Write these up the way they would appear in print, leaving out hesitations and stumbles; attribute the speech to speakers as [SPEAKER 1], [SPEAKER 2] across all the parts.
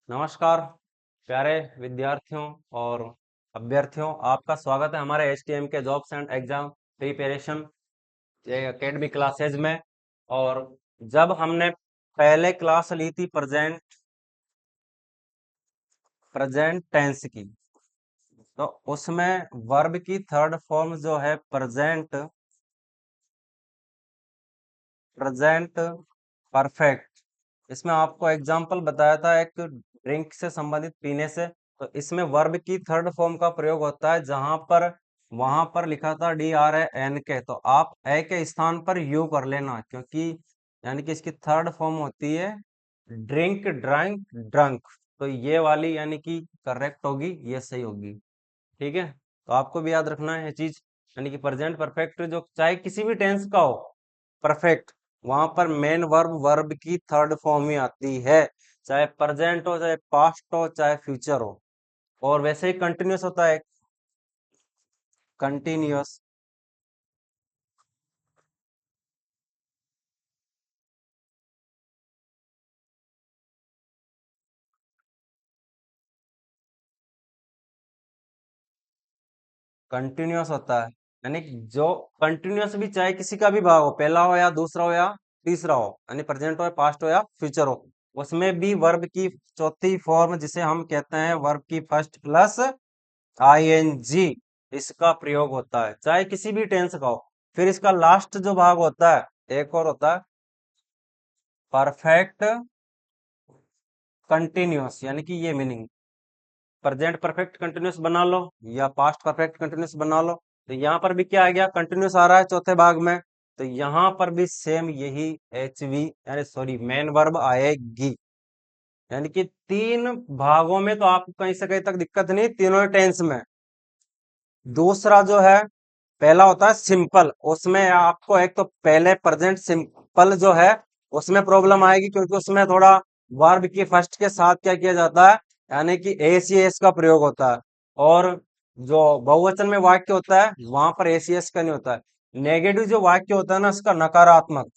[SPEAKER 1] नमस्कार प्यारे विद्यार्थियों और अभ्यर्थियों, आपका स्वागत है हमारे एचटीएम के jobs and exam preparation academy classes में। और जब हमने पहले क्लास ली थी प्रेजेंट टेंस की, तो उसमें वर्ब की थर्ड फॉर्म जो है प्रेजेंट प्रेजेंट परफेक्ट, इसमें आपको एग्जाम्पल बताया था एक ड्रिंक से संबंधित पीने से। तो इसमें वर्ब की थर्ड फॉर्म का प्रयोग होता है, जहां पर वहां पर लिखा था DRAN के, तो आप ए के स्थान पर यू कर लेना, क्योंकि यानी कि इसकी थर्ड फॉर्म होती है ड्रिंक, ड्रंक, ड्रंक। तो ये वाली यानी कि करेक्ट होगी, ये सही होगी। ठीक है, तो आपको भी याद रखना है ये चीज, यानी कि प्रेजेंट परफेक्ट जो चाहे किसी भी टेंस का हो, परफेक्ट, वहां पर मेन वर्ब वर्ब की थर्ड फॉर्म ही आती है, चाहे प्रेजेंट हो, चाहे पास्ट हो, चाहे फ्यूचर हो। और वैसे ही कंटिन्यूअस होता है, कंटिन्यूअस। कंटिन्यूअस होता है, यानी कि जो कंटिन्यूअस भी चाहे किसी का भी भाग हो, पहला हो या दूसरा हो या तीसरा हो, यानी प्रेजेंट हो या पास्ट हो या फ्यूचर हो, उसमें भी वर्ब की चौथी फॉर्म, जिसे हम कहते हैं वर्ब की फर्स्ट प्लस ING, इसका प्रयोग होता है, चाहे किसी भी टेंस का हो। फिर इसका लास्ट जो भाग होता है, एक और होता है परफेक्ट कंटिन्यूअस, यानी कि ये मीनिंग प्रेजेंट परफेक्ट कंटिन्यूअस बना लो या पास्ट परफेक्ट कंटिन्यूअस बना लो। तो यहाँ पर भी क्या आ गया, कंटिन्यूअस आ रहा है चौथे भाग में, तो यहाँ पर भी सेम यही HV यानी सॉरी मेन वर्ब आएगी। यानी कि तीन भागों में तो आपको कहीं से कहीं तक दिक्कत नहीं, तीनों टेंस में। दूसरा जो है, पहला होता है सिंपल, उसमें आपको एक तो पहले प्रेजेंट सिंपल जो है उसमें प्रॉब्लम आएगी, क्योंकि उसमें थोड़ा वर्ब की फर्स्ट के साथ क्या किया जाता है, यानी कि एसीएस का प्रयोग होता है। और जो बहुवचन में वाक्य होता है वहां पर एसीएस का नहीं होता है। नेगेटिव जो वाक्य होता है ना, उसका नकारात्मक,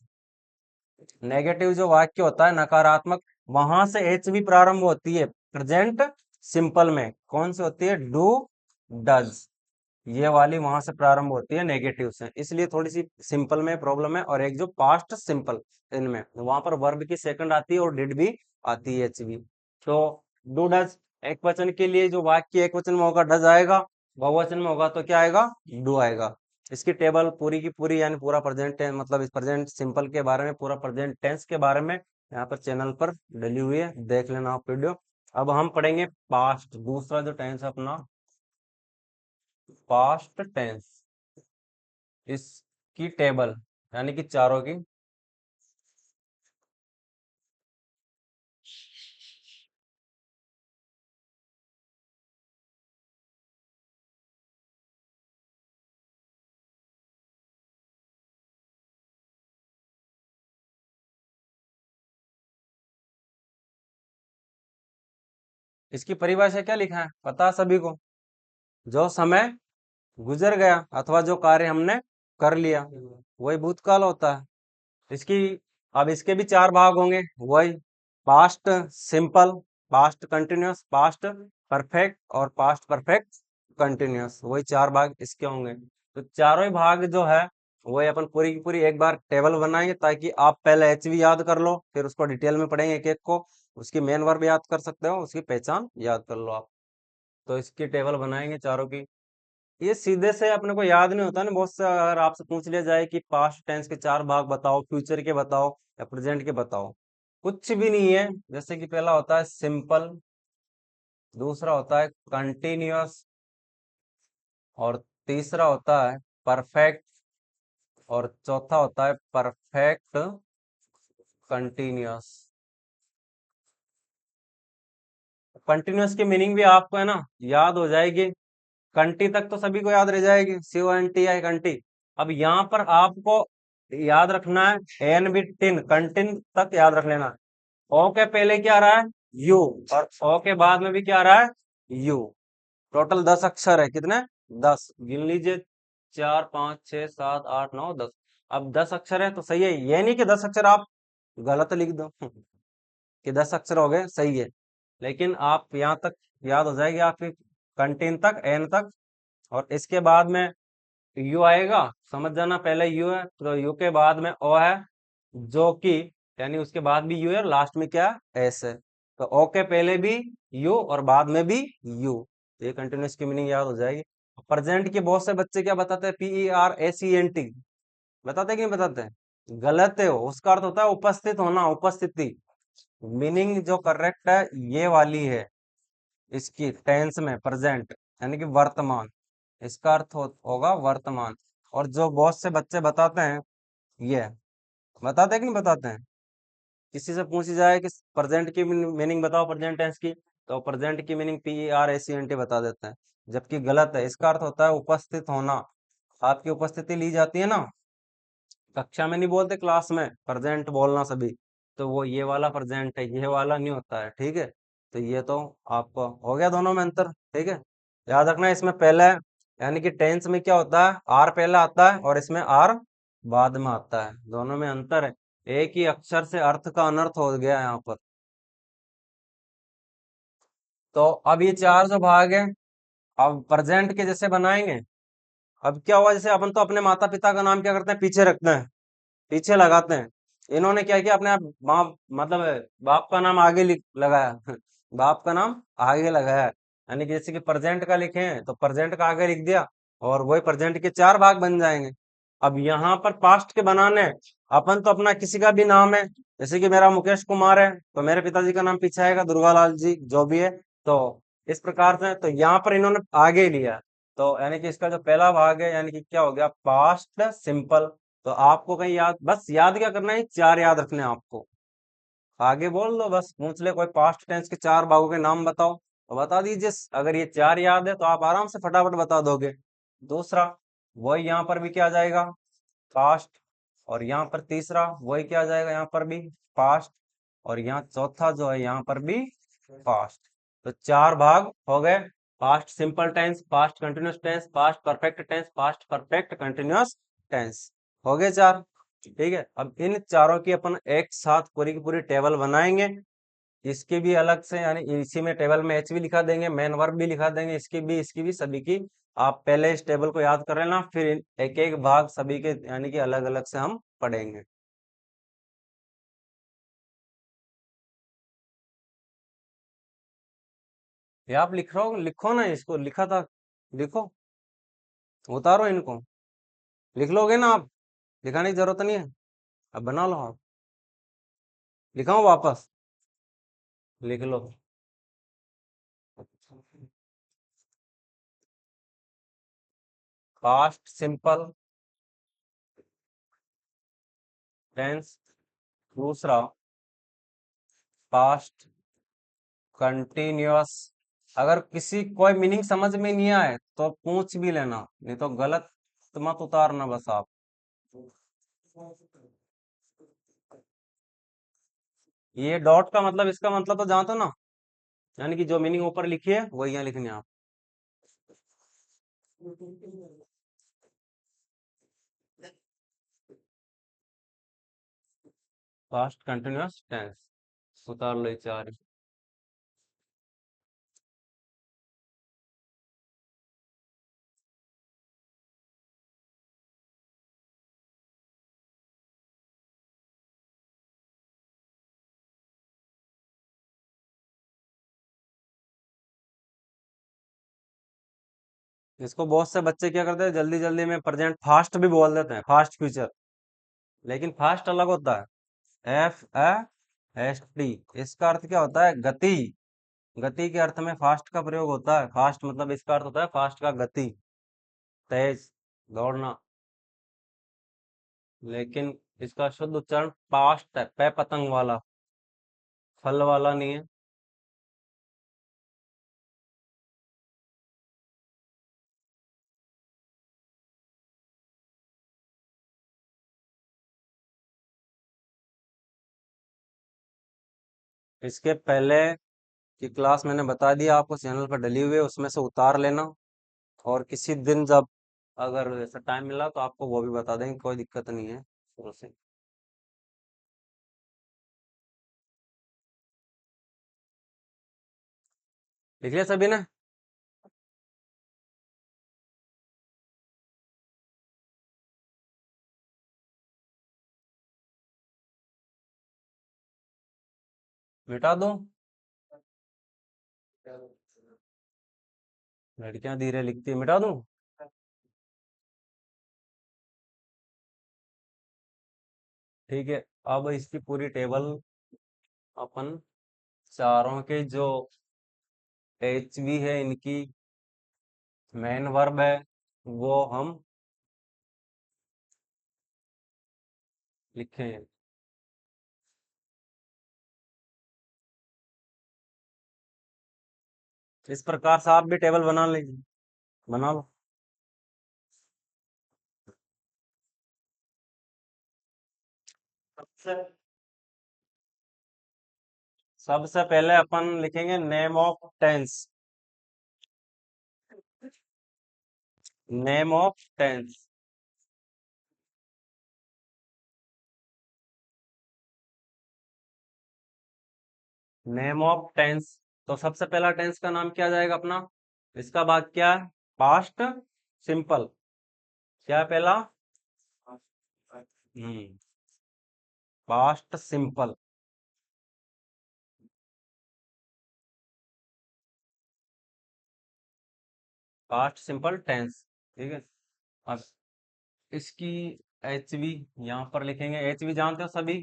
[SPEAKER 1] नेगेटिव जो वाक्य होता है नकारात्मक, वहां से एच भी प्रारंभ होती है प्रेजेंट सिंपल में। कौन सी होती है, डू, डज, ये वाली वहां से प्रारंभ होती है नेगेटिव से, इसलिए थोड़ी सी सिंपल में प्रॉब्लम है। और एक जो पास्ट सिंपल, इनमें वहां पर वर्ब की सेकंड आती है और डिड भी आती है, एच भी। तो डू डज एक वचन के लिए जो वाक्य एक वचन में होगा डज आएगा, बहुवचन में होगा तो क्या आएगा, डू आएगा। इसकी टेबल पूरी की पूरी, यानी पूरा प्रेजेंट टेंस, मतलब इस प्रेजेंट सिंपल के बारे में, पूरा प्रेजेंट टेंस के बारे में यहाँ पर चैनल पर डली हुई है, देख लेना आप वीडियो। अब हम पढ़ेंगे पास्ट, दूसरा जो टेंस है अपना पास्ट टेंस, इसकी टेबल यानी कि चारों की। इसकी परिभाषा क्या लिखा है पता है सभी को, जो समय गुजर गया अथवा जो कार्य हमने कर लिया, वही भूतकाल होता है। इसकी, अब इसके भी चार भाग होंगे, वही past simple, past continuous, past perfect और पास्ट परफेक्ट कंटिन्यूअस, वही चार भाग इसके होंगे। तो चारों ही भाग जो है वही अपन पूरी की पूरी एक बार टेबल बनाएंगे, ताकि आप पहले HV याद कर लो, फिर उसको डिटेल में पढ़ेंगे एक एक को, उसकी मेन वर्ब याद कर सकते हो, उसकी पहचान याद कर लो आप। तो इसकी टेबल बनाएंगे चारों की। ये सीधे से अपने को याद नहीं होता ना, बहुत से अगर आपसे पूछ लिया जाए कि पास्ट टेंस के चार भाग बताओ, फ्यूचर के बताओ या प्रेजेंट के बताओ, कुछ भी नहीं है। जैसे कि पहला होता है सिंपल, दूसरा होता है कंटिन्यूअस, और तीसरा होता है परफेक्ट, और चौथा होता है परफेक्ट कंटिन्यूअस। कंटिन्यूअस की मीनिंग भी आपको है ना याद हो जाएगी, कंटी तक तो सभी को याद रह जाएगी, CONTI कंटी। अब यहाँ पर आपको याद रखना है एन बी टिन, कंटिन तक याद रख लेना। ओ के पहले क्या आ रहा है, यू, और ओ के बाद में भी क्या आ रहा है, यू। टोटल 10 अक्षर है, कितने, 10 गिन लीजिए, 4 5 6 7 8 9 10। अब 10 अक्षर है तो सही है, ये नहीं कि 10 अक्षर आप गलत लिख दो कि 10 अक्षर हो गए, सही है। लेकिन आप यहाँ तक याद हो जाएगी आपके कंटेन तक, एन तक। और इसके बाद में यू आएगा, समझ जाना, पहले यू है तो यू के बाद में ओ है, जो कि यानी उसके बाद भी यू है, लास्ट में क्या एस है। तो ओ के पहले भी यू और बाद में भी यू, ये कंटिन्यूस की मीनिंग याद हो जाएगी। प्रेजेंट के बहुत से बच्चे क्या बताते हैं, PERSENT बताते हैं कि नहीं बताते हैं? गलत है वो, उसका अर्थ होता है उपस्थित होना, उपस्थिति। मीनिंग जो करेक्ट है ये वाली है इसकी, टेंस में प्रेजेंट यानी कि वर्तमान, इसका अर्थ होगा वर्तमान। और जो बहुत से बच्चे बताते हैं, ये बताते हैं कि नहीं बताते हैं? किसी से पूछी जाए कि प्रेजेंट की मीनिंग बताओ प्रेजेंट टेंस की, तो प्रेजेंट की मीनिंग PERSENT बता देते हैं, जबकि गलत है। इसका अर्थ होता है उपस्थित होना, आपकी उपस्थिति ली जाती है ना, कक्षा में नहीं बोलते, क्लास में प्रेजेंट बोलना सभी, तो वो ये वाला प्रेजेंट है, ये वाला नहीं होता है, ठीक है। तो ये तो आपको हो गया दोनों में अंतर, ठीक है। याद रखना इसमें पहले यानी कि टेंस में क्या होता है, आर पहले आता है और इसमें आर बाद में आता है, दोनों में अंतर है। एक ही अक्षर से अर्थ का अनर्थ हो गया यहाँ पर। तो अब ये चार जो भाग है, अब प्रेजेंट के जैसे बनाएंगे। अब क्या हुआ, जैसे अपन तो अपने माता पिता का नाम क्या करते हैं, पीछे रखते हैं, पीछे लगाते हैं। इन्होंने क्या किया, अपने आप माँ मतलब बाप का नाम आगे लिख लगाया बाप का नाम आगे लगाया, यानी कि जैसे कि प्रेजेंट का लिखे हैं तो प्रेजेंट का आगे लिख दिया, और वही प्रेजेंट के चार भाग बन जाएंगे। अब यहाँ पर पास्ट के बनाने हैं, अपन तो अपना किसी का भी नाम है, जैसे कि मेरा मुकेश कुमार है तो मेरे पिताजी का नाम पीछे आएगा, दुर्गालाल जी जो भी है। तो इस प्रकार से तो यहाँ पर इन्होंने आगे लिया, तो यानी कि इसका जो पहला भाग है यानी कि क्या हो गया, पास्ट सिंपल। तो आपको कहीं याद, बस याद क्या करना है, चार याद रखने हैं आपको। आगे बोल दो, बस पूछ ले कोई पास्ट टेंस के चार भागों के नाम बताओ तो बता दीजिए। अगर ये चार याद है तो आप आराम से फटाफट बता दोगे। दूसरा, वही यहाँ पर भी क्या आ जाएगा, पास्ट। और यहाँ पर तीसरा वही क्या आ जाएगा, यहाँ पर भी पास्ट। और यहाँ चौथा जो है यहाँ पर भी पास्ट। तो चार भाग हो गए, past simple tense, past continuous tense, past perfect tense, past perfect continuous tense, हो गए चार। ठीक है, अब इन चारों की अपन एक साथ पूरी की पूरी टेबल बनाएंगे। इसकी भी अलग से, यानी इसी में टेबल में एच भी लिखा देंगे, मेन वर्ब भी लिखा देंगे, इसकी भी सभी की। आप पहले इस टेबल को याद कर लेना, फिर एक एक भाग सभी के यानी कि अलग अलग से हम पढ़ेंगे। ये आप लिख रहे हो, लिखो ना, इसको लिखा था, लिखो, उतारो इनको, लिख लोगे ना आप, लिखाने की जरूरत नहीं है, अब बना लो आप। लिखाओ वापस, लिख लो। पास्ट सिंपल टेंस, दूसरा पास्ट कंटिन्यूअस। अगर किसी कोई मीनिंग समझ में नहीं आए तो पूछ भी लेना, नहीं तो गलत मत उतारना बस आप। ये डॉट का मतलब, इसका मतलब तो जानते हो ना, यानी कि जो मीनिंग ऊपर लिखी है वही यहाँ लिखनी है आप। पास्ट कंटिन्यूअस टेंस, उतार लो ये चार। इसको बहुत से बच्चे क्या करते हैं, जल्दी जल्दी में प्रेजेंट फास्ट भी बोल देते हैं, फास्ट फ्यूचर, लेकिन फास्ट अलग होता है, FAST। इसका अर्थ क्या होता है, गति। गति के अर्थ में फास्ट का प्रयोग होता है, फास्ट मतलब इसका अर्थ होता है फास्ट का गति, तेज, दौड़ना। लेकिन इसका शुद्ध उच्चारण पास्ट है, पे पतंग वाला, फल वाला नहीं है। इसके पहले की क्लास मैंने बता दिया आपको, चैनल पर डली हुई है, उसमें से उतार लेना। और किसी दिन जब अगर ऐसा टाइम मिला तो आपको वो भी बता देंगे, कोई दिक्कत नहीं है शुरू से। लिख लिया सभी ने? मिटा दो। लड़कियां धीरे लिखती है, मिटा दूं? ठीक है। अब इसकी पूरी टेबल अपन चारों के जो एच वी है इनकी मेन वर्ब है वो हम लिखें। इस प्रकार से आप भी टेबल बना लीजिए, बना लो। सबसे सबसे पहले अपन लिखेंगे name of tense. Name of tense. Name of tense. तो सबसे पहला टेंस का नाम क्या जाएगा अपना? इसका भाग क्या है? Past simple. क्या है पहला? Past simple. Past simple tense. ठीक है। अब इसकी एच वी यहां पर लिखेंगे। एच वी जानते हो सभी,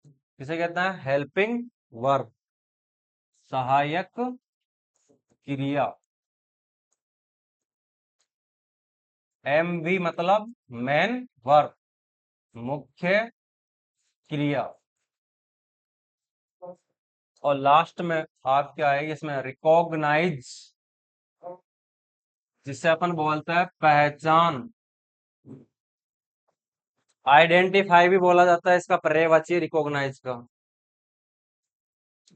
[SPEAKER 1] किसे कहते हैं? हेल्पिंग वर्ब, सहायक क्रिया। एम वी मतलब मेन वर्ब, मुख्य क्रिया। और लास्ट में आपके आएगी इसमें रिकॉग्नाइज, जिसे अपन बोलते हैं पहचान। आइडेंटिफाई भी बोला जाता है इसका पर्यायवाची रिकॉग्नाइज का।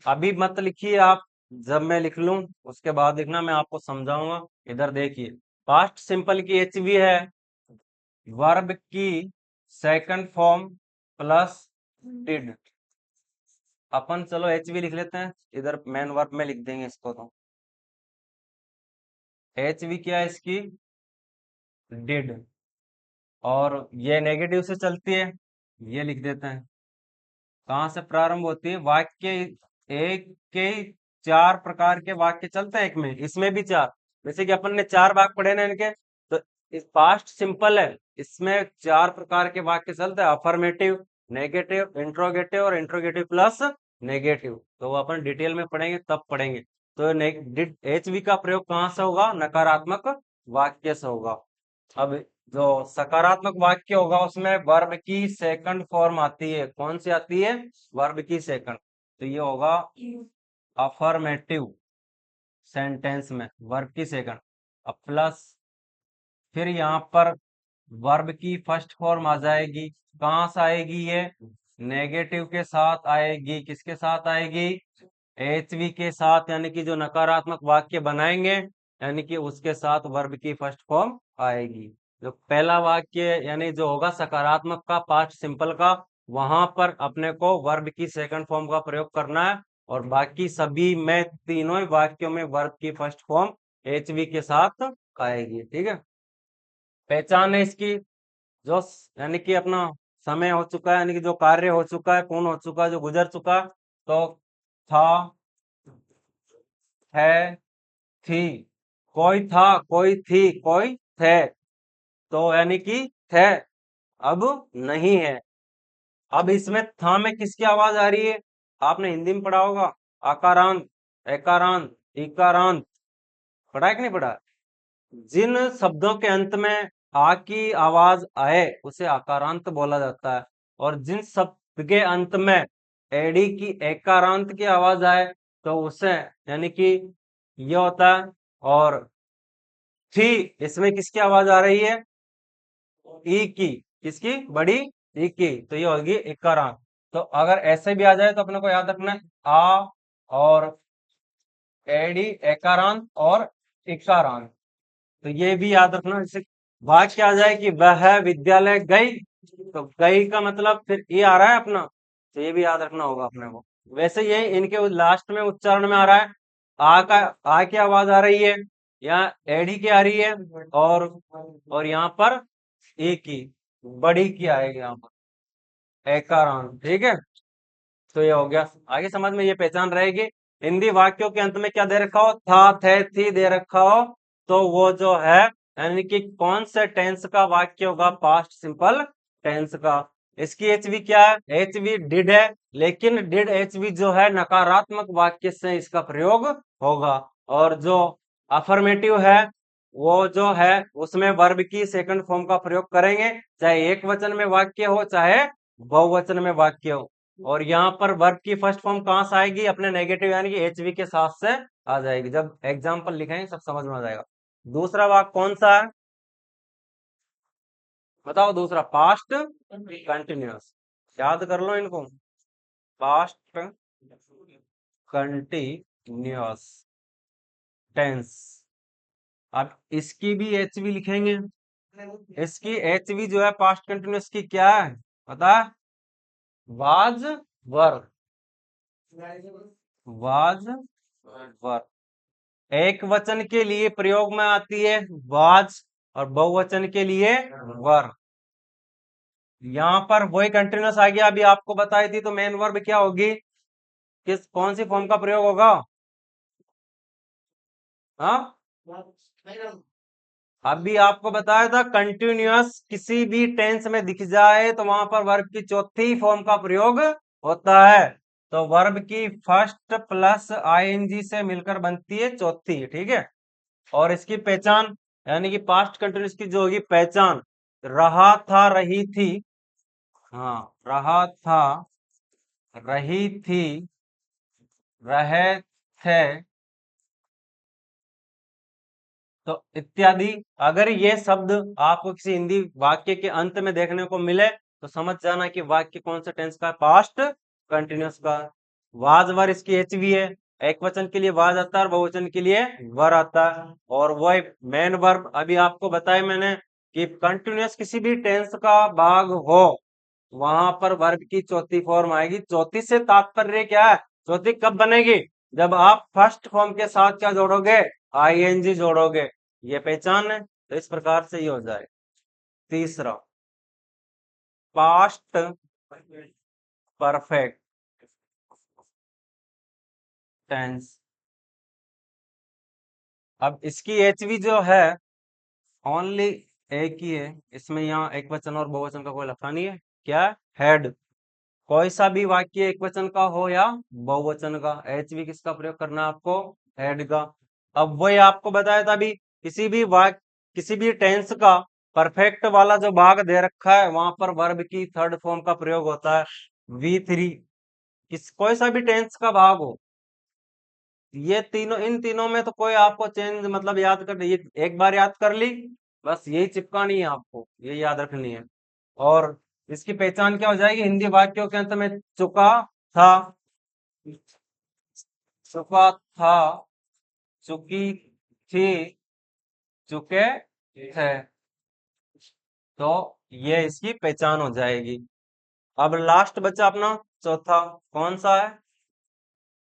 [SPEAKER 1] अभी मत लिखिए आप, जब मैं लिख लूं उसके बाद लिखना, मैं आपको समझाऊंगा। इधर देखिए, पास्ट सिंपल की एचवी है वर्ब की सेकंड फॉर्म प्लस डिड। अपन चलो एचवी लिख लेते हैं, इधर मेन वर्ब में लिख देंगे इसको। तो एचवी क्या है इसकी? डिड। और ये नेगेटिव से चलती है, ये लिख देते हैं। कहाँ से प्रारंभ होती है? वाक्य एक के चार प्रकार के वाक्य चलते हैं एक में, इसमें भी चार। जैसे कि अपन ने चार भाग पढ़े ना इनके, तो इस पास्ट सिंपल है, इसमें चार प्रकार के वाक्य चलते हैं: अफर्मेटिव, नेगेटिव, इंट्रोगेटिव और इंट्रोगेटिव प्लस नेगेटिव। तो वो अपन डिटेल में पढ़ेंगे, तब पढ़ेंगे। तो एच वी का प्रयोग कहाँ से होगा? नकारात्मक वाक्य से होगा। अब जो सकारात्मक वाक्य होगा उसमें वर्ब की सेकंड फॉर्म आती है। कौन सी आती है? वर्ब की सेकंड। तो ये होगा अफर्मेटिव सेंटेंस में वर्ब की सेकंड। अब प्लस, फिर यहाँ पर वर्ब की फर्स्ट फॉर्म आ जाएगी। कहाँ से आएगी ये? नेगेटिव के साथ आएगी। किसके साथ आएगी? एचवी के साथ, यानी कि जो नकारात्मक वाक्य बनाएंगे, यानी कि उसके साथ वर्ब की फर्स्ट फॉर्म आएगी। जो पहला वाक्य यानी जो होगा सकारात्मक का, पास्ट सिंपल का, वहां पर अपने को वर्ब की सेकंड फॉर्म का प्रयोग करना है। और बाकी सभी में, तीनों ही वाक्यों में वर्ब की फर्स्ट फॉर्म एचवी के साथ आएगी। ठीक है। पहचान है इसकी, जो यानी कि अपना समय हो चुका है, यानी कि जो कार्य हो चुका है, पूर्ण हो चुका है, जो गुजर चुका है। तो था, है, थी। कोई था, कोई थी, कोई थे। तो यानी कि थे, अब नहीं है। अब इसमें था में किसकी आवाज आ रही है? आपने हिंदी में पढ़ा होगा, आकारांत, एकारांत, इकारांत। पढ़ा है कि नहीं पढ़ा? जिन शब्दों के अंत में आ की आवाज आए उसे आकारांत बोला जाता है। और जिन शब्द के अंत में एडी की एकारांत की आवाज आए तो उसे, यानी कि ये होता है। और थी, इसमें किसकी आवाज आ रही है? ई की। किसकी? बड़ी ई की। तो ये होगी इकारांत। तो अगर ऐसे भी आ जाए तो अपने को याद रखना है आ और एडी एकारांत और इकारांत। तो ये भी याद रखना। जैसे वाक्य आ जाए कि वह विद्यालय गई, तो गई का मतलब फिर ये आ रहा है अपना। तो ये भी याद रखना होगा अपने को। वैसे ये इनके लास्ट में उच्चारण में आ रहा है आ का आ की आवाज आ रही है, यहाँ एडी की आ रही है, और यहाँ पर ए की, बड़ी की आएगी यहाँ पर, एकारांत। ठीक है, तो ये हो गया। आगे समझ में ये पहचान रहेगी। हिंदी वाक्यों के अंत में क्या दे रखा हो, था, थे, थी दे रखा हो, तो वो जो है यानी कि कौन से टेंस का वाक्य होगा, पास्ट सिंपल टेंस का। इसकी एचवी क्या है, एचवी डिड है, लेकिन डिड एचवी जो है नकारात्मक वाक्य से इसका प्रयोग होगा। और जो अफर्मेटिव है वो जो है उसमें वर्ब की सेकंड फॉर्म का प्रयोग करेंगे, चाहे एक वचन में वाक्य हो चाहे बहुवचन में वाक्य हो। और यहाँ पर वर्ब की फर्स्ट फॉर्म कहां से आएगी, अपने नेगेटिव यानी कि एचवी के साथ से आ जाएगी। जब एग्जाम्पल लिखेंगे सब समझ में आ जाएगा। दूसरा वाक्य कौन सा है, बताओ दूसरा, पास्ट कंटिन्यूअस। याद कर लो इनको, पास्ट कंटिन्यूअस टेंस। अब इसकी भी एचवी लिखेंगे। इसकी एचवी जो है पास्ट कंटिन्यूअस की क्या है पता है, वाज वर, वाज वर। एक वचन के लिए प्रयोग में आती है वाज, और बहुवचन के लिए वर। यहाँ पर वही कंटिन्यूअस आ गया, अभी आपको बताई थी। तो मेन वर्ब क्या होगी, किस कौन सी फॉर्म का प्रयोग होगा, हाँ अभी आपको बताया था, कंटिन्यूअस किसी भी टेंस में दिख जाए तो वहां पर वर्ब की चौथी फॉर्म का प्रयोग होता है। तो वर्ब की फर्स्ट प्लस आईएनजी से मिलकर बनती है चौथी। ठीक है, और इसकी पहचान यानी कि पास्ट कंटिन्यूअस की जो होगी पहचान, रहा था, रही थी, हाँ रहा था, रही थी, रहे थे, तो इत्यादि। अगर ये शब्द आपको किसी हिंदी वाक्य के अंत में देखने को मिले तो समझ जाना कि वाक्य कौन सा टेंस का, पास्ट कंटिन्यूअस का। वाज वर इसकी एचवी है, एक वचन के लिए वाज आता है और बहुवचन के लिए वर आता है। और वही मेन वर्ब अभी आपको बताया मैंने कि कंटिन्यूअस किसी भी टेंस का भाग हो वहां पर वर्ब की चौथी फॉर्म आएगी। चौथी से तात्पर्य क्या है, चौथी कब बनेगी, जब आप फर्स्ट फॉर्म के साथ क्या जोड़ोगे, आईएनजी जोड़ोगे। ये पहचान है, तो इस प्रकार से ये हो जाए। तीसरा, पास्ट परफेक्ट टेंस। अब इसकी एचवी जो है ओनली एक ही है, इसमें यहाँ एक वचन और बहुवचन का कोई लफड़ा नहीं है। क्या, हेड। कोई सा भी वाक्य एक वचन का हो या बहुवचन का, एचवी किसका प्रयोग करना है आपको, हेड का। अब वही आपको बताया था अभी, किसी भी वाक्य किसी भी टेंस का परफेक्ट वाला जो भाग दे रखा है वहां पर वर्ब की थर्ड फॉर्म का प्रयोग होता है, V3। कोई सा भी टेंस का भाग हो, ये तीनों, इन तीनों में तो कोई आपको चेंज मतलब याद कर, ये एक बार याद कर ली बस, यही चिपकानी है आपको, ये याद रखनी है। और इसकी पहचान क्या हो जाएगी, हिंदी वाक्यों के अंत में चुका था, चुका था, चुकी थी, चुके थे, तो ये इसकी पहचान हो जाएगी। अब लास्ट बचा अपना चौथा, कौन सा है,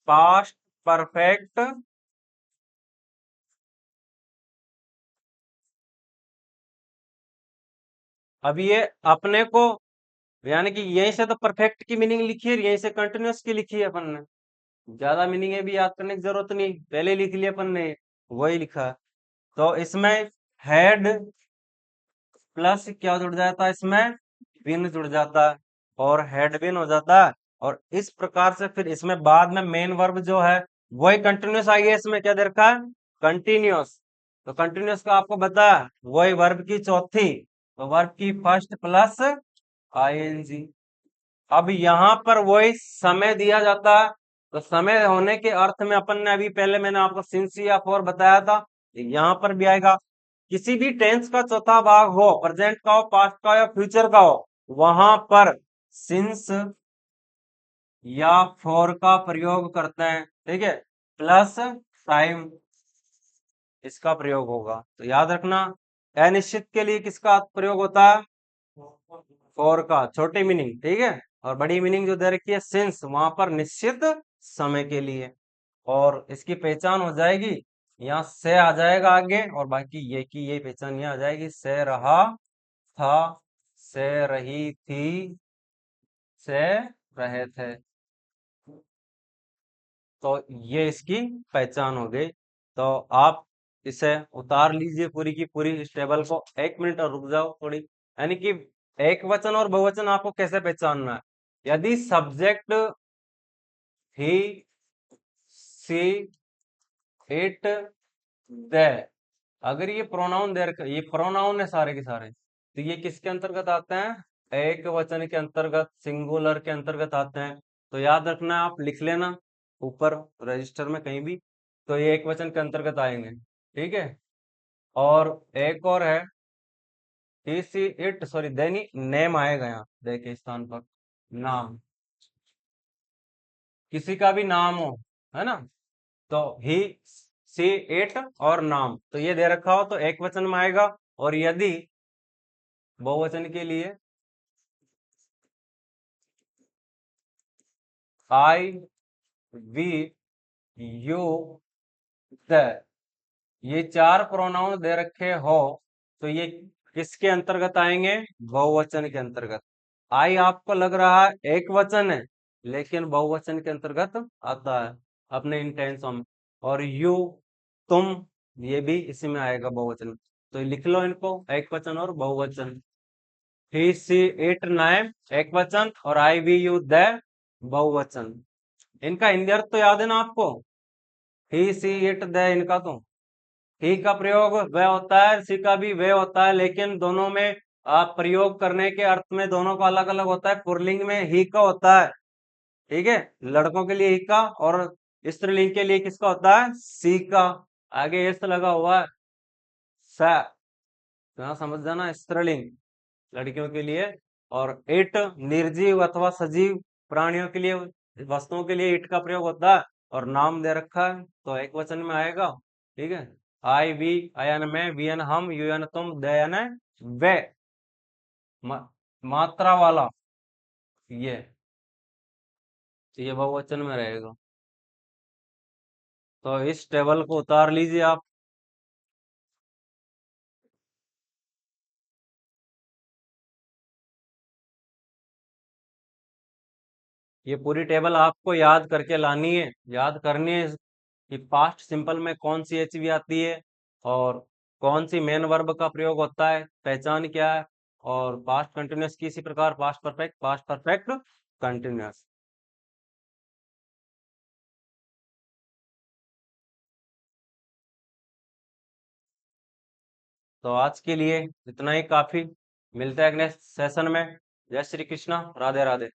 [SPEAKER 1] पास्ट परफेक्ट अब ये अपने को यानी कि यहीं से तो परफेक्ट की मीनिंग लिखी है, यहीं से कंटिन्यूअस की लिखी है अपन ने, ज्यादा मीनिंग है भी याद करने की जरूरत नहीं, पहले लिख लिया अपन ने, वही लिखा है। तो इसमें हेड प्लस क्या जुड़ जाता है, इसमें बिन जुड़ जाता है, और हेड बिन हो जाता है। और इस प्रकार से फिर इसमें बाद में मेन वर्ब जो है वही कंटिन्यूअस आई है, इसमें क्या दे रखा है, कंटिन्यूअस। तो कंटिन्यूअस का आपको बता, वही वर्ब की चौथी, तो वर्ब की फर्स्ट प्लस आईएनजी। अब यहाँ पर वही समय दिया जाता है, तो समय होने के अर्थ में अपन ने अभी पहले मैंने आपको सिंस या फॉर बताया था, यहाँ पर भी आएगा। किसी भी टेंस का चौथा भाग हो, प्रेजेंट का हो, पास्ट का हो या फ्यूचर का हो, वहां पर सिंस या फॉर का प्रयोग करते हैं। ठीक है, प्लस टाइम इसका प्रयोग होगा। तो याद रखना, अनिश्चित के लिए किसका प्रयोग होता है, फॉर का, छोटी मीनिंग। ठीक है, और बड़ी मीनिंग जो दे रखी है सिंस, वहां पर निश्चित समय के लिए। और इसकी पहचान हो जाएगी, यहाँ से आ जाएगा आगे, और बाकी ये की ये पहचान यहाँ आ जाएगी, से रहा था, से रही थी, से रहे थे। तो ये इसकी पहचान हो गई। तो आप इसे उतार लीजिए पूरी की पूरी इस टेबल को। 1 मिनट और रुक जाओ थोड़ी। यानी कि एक वचन और बहुवचन आपको कैसे पहचानना है। यदि सब्जेक्ट ही, सी, इट, दे, अगर ये प्रोनाउन दे रखे, ये प्रोनाउन है सारे के सारे, तो ये किसके अंतर्गत आते हैं, एक वचन के अंतर्गत, सिंगुलर के अंतर्गत आते हैं। तो याद रखना, आप लिख लेना ऊपर रजिस्टर में कहीं भी, तो ये एक वचन के अंतर्गत आएंगे। ठीक है। और एक और है, ही, सी, इट, सॉरी देनी नेम आएगा यहाँ देखिए स्थान पर, नाम, किसी का भी नाम हो, है ना, तो ही, सी, इट और नाम, तो ये दे रखा हो तो एक वचन में आएगा। और यदि बहुवचन के लिए आई, वी, यू, द, ये चार प्रोनाउन दे रखे हो, तो ये किसके अंतर्गत आएंगे, बहुवचन के अंतर्गत। आई आपको लग रहा है एक वचन है, लेकिन बहुवचन के अंतर्गत आता है अपने इंटेंशन में। और यू, तुम, ये भी इसी में आएगा बहुवचन। तो लिख लो इनको, एक वचन और बहुवचन। ही, सी, इट, नाइम एक वचन, और आई, वी, यू, द बहुवचन। इनका हिंदी अर्थ तो याद है ना आपको, ही, सी, इट, द, इनका तो ही का प्रयोग वह होता है, सी का भी वह होता है, लेकिन दोनों में आप प्रयोग करने के अर्थ में दोनों का अलग अलग होता है। पुल्लिंग में ही का होता है, ठीक है, लड़कों के लिए ही का, और स्त्रीलिंग के लिए किसका होता है, सी का। आगे एस लगा हुआ है, स, तो यहाँ समझ जाना, स्त्रीलिंग लड़कियों के लिए। और इट निर्जीव अथवा सजीव प्राणियों के लिए, वस्तुओं के लिए इट का प्रयोग होता है। और नाम दे रखा है तो एक वचन में आएगा। ठीक है। आई, वी, अयन में, वी एन हम, यू एन तुम, द एन वे, मात्रा वाला ये, तो ये बहुवचन में रहेगा। तो इस टेबल को उतार लीजिए आप। ये पूरी टेबल आपको याद करके लानी है, याद करनी है कि पास्ट सिंपल में कौन सी एचवी आती है, और कौन सी मेन वर्ब का प्रयोग होता है, पहचान क्या है। और पास्ट कंटिन्यूअस की इसी प्रकार past perfect, past perfect continuous. तो आज के लिए इतना ही काफी। मिलते हैं नेक्स्ट सेशन में। जय श्री कृष्णा, राधे राधे।